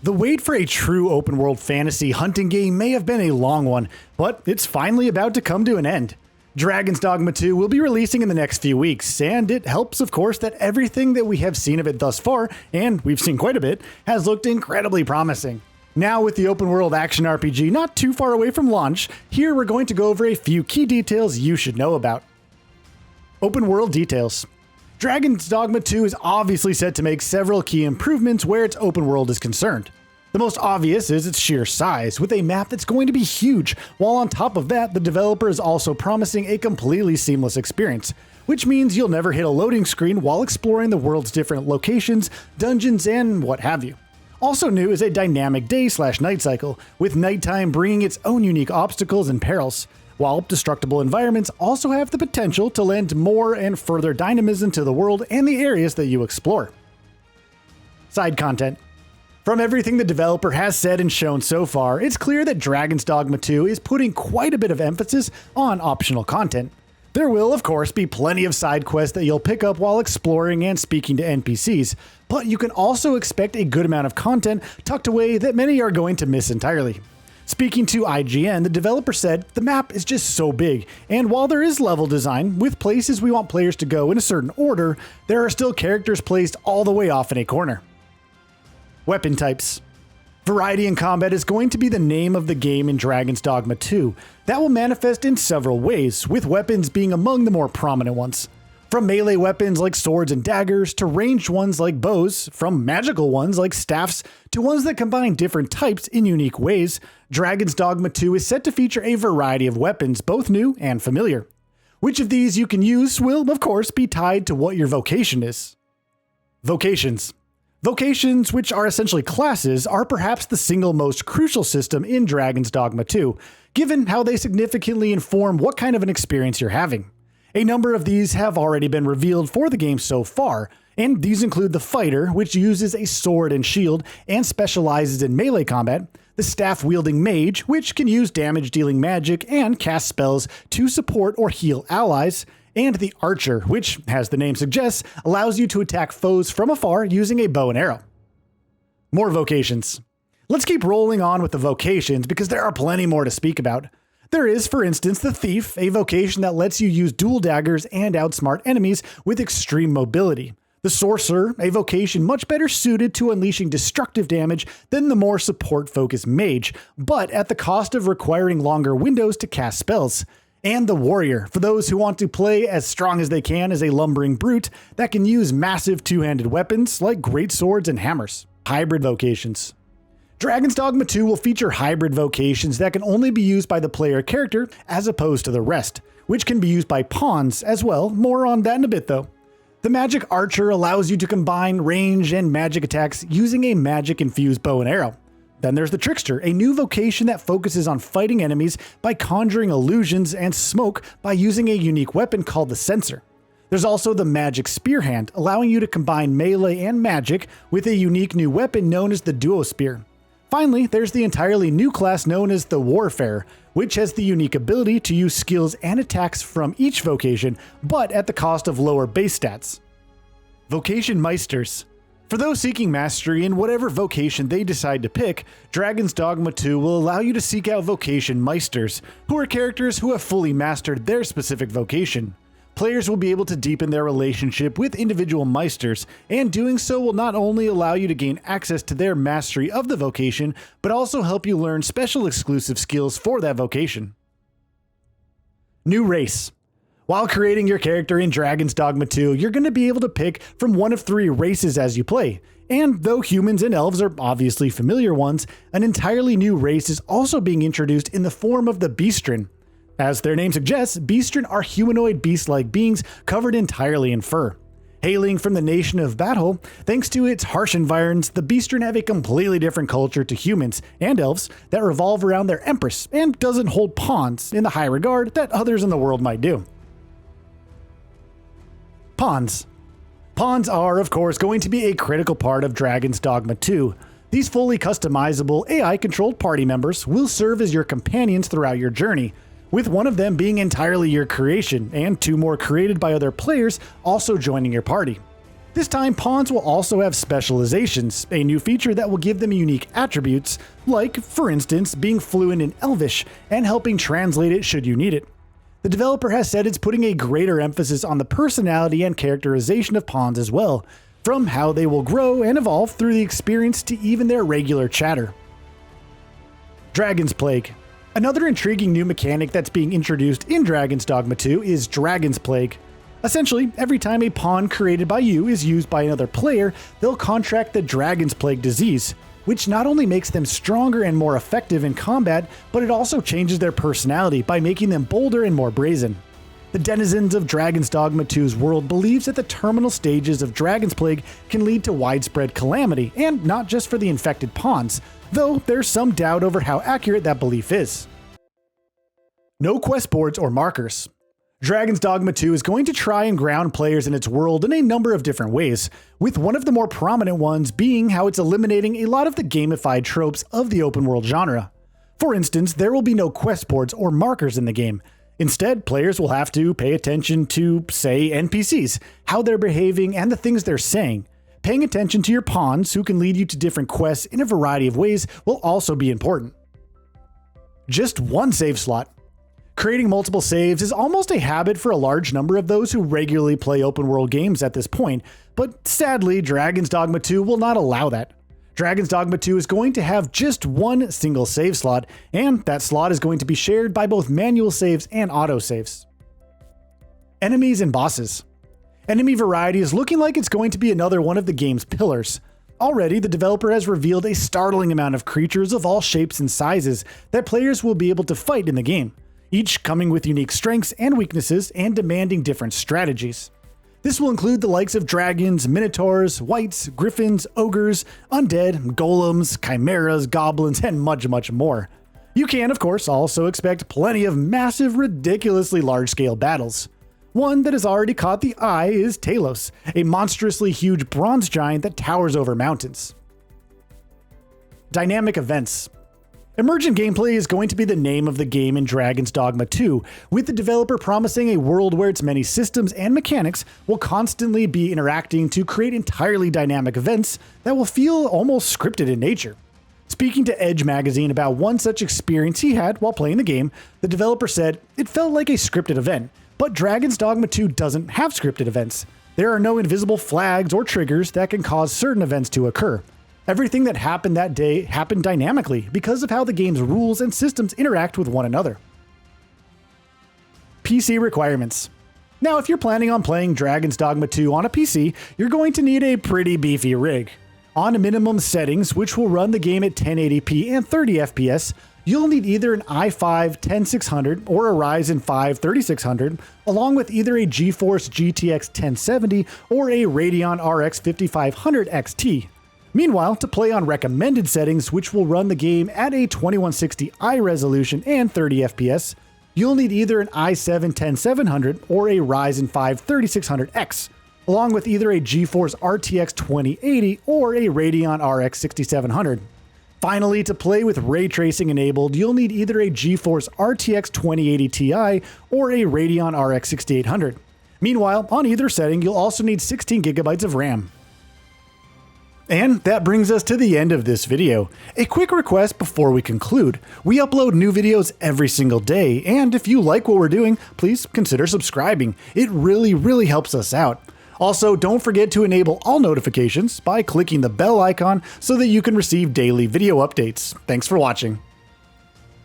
The wait for a true open-world fantasy hunting game may have been a long one, but it's finally about to come to an end. Dragon's Dogma 2 will be releasing in the next few weeks, and it helps, of course, that everything that we have seen of it thus far, and we've seen quite a bit, has looked incredibly promising. Now with the open-world action RPG not too far away from launch, here we're going to go over a few key details you should know about. Open-world details. Dragon's Dogma 2 is obviously set to make several key improvements where its open world is concerned. The most obvious is its sheer size, with a map that's going to be huge, while on top of that, the developer is also promising a completely seamless experience, which means you'll never hit a loading screen while exploring the world's different locations, dungeons, and what have you. Also new is a dynamic day/night cycle, with nighttime bringing its own unique obstacles and perils, while destructible environments also have the potential to lend more and further dynamism to the world and the areas that you explore. Side content. From everything the developer has said and shown so far, it's clear that Dragon's Dogma 2 is putting quite a bit of emphasis on optional content. There will, of course, be plenty of side quests that you'll pick up while exploring and speaking to NPCs, but you can also expect a good amount of content tucked away that many are going to miss entirely. Speaking to IGN, the developer said, "The map is just so big, and while there is level design, with places we want players to go in a certain order, there are still characters placed all the way off in a corner." Weapon types. Variety in combat is going to be the name of the game in Dragon's Dogma 2. That will manifest in several ways, with weapons being among the more prominent ones. From melee weapons like swords and daggers, to ranged ones like bows, from magical ones like staffs, to ones that combine different types in unique ways, Dragon's Dogma 2 is set to feature a variety of weapons, both new and familiar. Which of these you can use will, of course, be tied to what your vocation is. Vocations. Vocations, which are essentially classes, are perhaps the single most crucial system in Dragon's Dogma 2, given how they significantly inform what kind of an experience you're having. A number of these have already been revealed for the game so far, and these include the Fighter, which uses a sword and shield and specializes in melee combat, the staff-wielding Mage, which can use damage-dealing magic and cast spells to support or heal allies, and the Archer, which, as the name suggests, allows you to attack foes from afar using a bow and arrow. More vocations. Let's keep rolling on with the vocations because there are plenty more to speak about. There is, for instance, the Thief, a vocation that lets you use dual daggers and outsmart enemies with extreme mobility. The Sorcerer, a vocation much better suited to unleashing destructive damage than the more support-focused Mage, but at the cost of requiring longer windows to cast spells. And the Warrior, for those who want to play as strong as they can as a lumbering brute that can use massive two-handed weapons like great swords and hammers. Hybrid vocations. Dragon's Dogma 2 will feature hybrid vocations that can only be used by the player character as opposed to the rest, which can be used by pawns as well. More on that in a bit though. The Magic Archer allows you to combine range and magic attacks using a magic-infused bow and arrow. Then there's the Trickster, a new vocation that focuses on fighting enemies by conjuring illusions and smoke by using a unique weapon called the Censer. There's also the Magic Spearhand, allowing you to combine melee and magic with a unique new weapon known as the Duo Spear. Finally, there's the entirely new class known as the Warfarer, which has the unique ability to use skills and attacks from each vocation, but at the cost of lower base stats. Vocation Meisters. For those seeking mastery in whatever vocation they decide to pick, Dragon's Dogma 2 will allow you to seek out Vocation Meisters, who are characters who have fully mastered their specific vocation. Players will be able to deepen their relationship with individual Meisters, and doing so will not only allow you to gain access to their mastery of the vocation, but also help you learn special exclusive skills for that vocation. New race. While creating your character in Dragon's Dogma 2, you're going to be able to pick from one of 3 races as you play. And though humans and elves are obviously familiar ones, an entirely new race is also being introduced in the form of the Beastren. As their name suggests, Beastren are humanoid beast-like beings covered entirely in fur. Hailing from the nation of Battle, thanks to its harsh environs, the Beastren have a completely different culture to humans and elves that revolve around their empress and doesn't hold pawns in the high regard that others in the world might do. Pawns. Pawns are, of course, going to be a critical part of Dragon's Dogma 2. These fully customizable AI-controlled party members will serve as your companions throughout your journey, with one of them being entirely your creation and 2 more created by other players also joining your party. This time, pawns will also have specializations, a new feature that will give them unique attributes, like, for instance, being fluent in Elvish and helping translate it should you need it. The developer has said it's putting a greater emphasis on the personality and characterization of pawns as well, from how they will grow and evolve through the experience to even their regular chatter. Dragon's Plague. Another intriguing new mechanic that's being introduced in Dragon's Dogma 2 is Dragon's Plague. Essentially, every time a pawn created by you is used by another player, they'll contract the Dragon's Plague disease, which not only makes them stronger and more effective in combat, but it also changes their personality by making them bolder and more brazen. The denizens of Dragon's Dogma 2's world believes that the terminal stages of Dragon's Plague can lead to widespread calamity, and not just for the infected pawns, though there's some doubt over how accurate that belief is. No quest boards or markers. Dragon's Dogma 2 is going to try and ground players in its world in a number of different ways, with one of the more prominent ones being how it's eliminating a lot of the gamified tropes of the open world genre. For instance, there will be no quest boards or markers in the game. Instead, players will have to pay attention to, say, NPCs, how they're behaving, and the things they're saying. Paying attention to your pawns, who can lead you to different quests in a variety of ways, will also be important. Just one save slot. Creating multiple saves is almost a habit for a large number of those who regularly play open world games at this point, but sadly, Dragon's Dogma 2 will not allow that. Dragon's Dogma 2 is going to have just one single save slot, and that slot is going to be shared by both manual saves and autosaves. Enemies and bosses. Enemy variety is looking like it's going to be another one of the game's pillars. Already, the developer has revealed a startling amount of creatures of all shapes and sizes that players will be able to fight in the game, each coming with unique strengths and weaknesses and demanding different strategies. This will include the likes of dragons, minotaurs, wights, griffins, ogres, undead, golems, chimeras, goblins, and much, much more. You can, of course, also expect plenty of massive, ridiculously large-scale battles. One that has already caught the eye is Talos, a monstrously huge bronze giant that towers over mountains. Dynamic events. Emergent gameplay is going to be the name of the game in Dragon's Dogma 2, with the developer promising a world where its many systems and mechanics will constantly be interacting to create entirely dynamic events that will feel almost scripted in nature. Speaking to Edge magazine about one such experience he had while playing the game, the developer said, "It felt like a scripted event, but Dragon's Dogma 2 doesn't have scripted events. There are no invisible flags or triggers that can cause certain events to occur. Everything that happened that day happened dynamically because of how the game's rules and systems interact with one another." PC requirements. Now, if you're planning on playing Dragon's Dogma 2 on a PC, you're going to need a pretty beefy rig. On minimum settings, which will run the game at 1080p and 30 FPS, you'll need either an i5 10600 or a Ryzen 5 3600, along with either a GeForce GTX 1070 or a Radeon RX 5500 XT. Meanwhile, to play on recommended settings, which will run the game at a 2160i resolution and 30 FPS, you'll need either an i7 10700 or a Ryzen 5 3600X, along with either a GeForce RTX 2080 or a Radeon RX 6700. Finally, to play with ray tracing enabled, you'll need either a GeForce RTX 2080 Ti or a Radeon RX 6800. Meanwhile, on either setting, you'll also need 16GB of RAM. And that brings us to the end of this video. A quick request before we conclude. We upload new videos every single day, and if you like what we're doing, please consider subscribing. It really helps us out. Also, don't forget to enable all notifications by clicking the bell icon so that you can receive daily video updates. Thanks for watching.